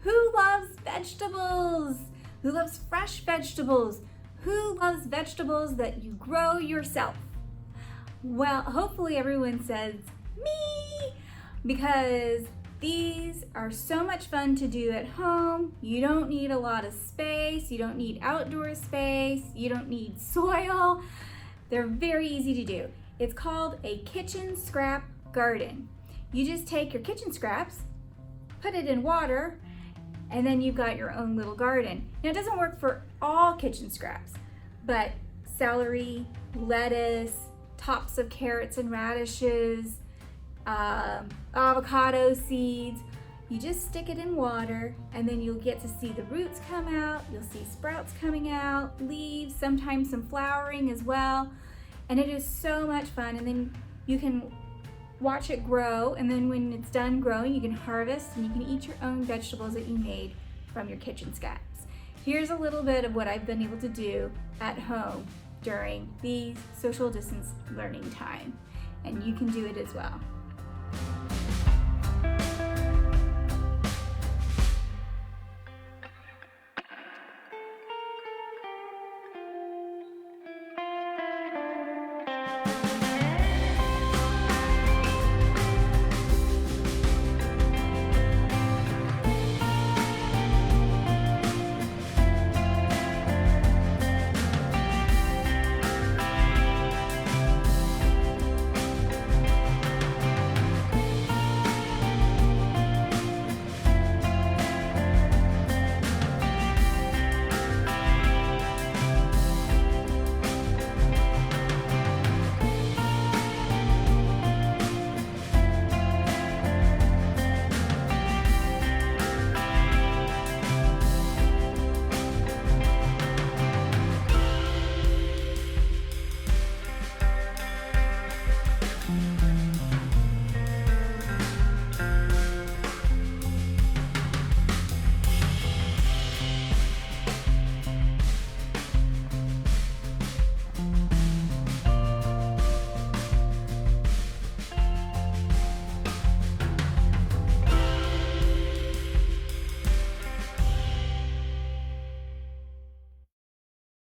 Who loves vegetables? Who loves fresh vegetables? Who loves vegetables that you grow yourself? Well, hopefully everyone says me, because these are so much fun to do at home. You don't need a lot of space. You don't need outdoor space. You don't need soil. They're very easy to do. It's called a kitchen scrap garden. You just take your kitchen scraps, put it in water, and then you've got your own little garden. Now, it doesn't work for all kitchen scraps, but celery, lettuce, tops of carrots and radishes, avocado seeds. You just stick it in water, and then you'll get to see the roots come out. You'll see sprouts coming out, leaves, sometimes some flowering as well. And it is so much fun. And then you can watch it grow, and then when it's done growing, you can harvest and you can eat your own vegetables that you made from your kitchen scraps. Here's a little bit of what I've been able to do at home during the social distance learning time, and you can do it as well.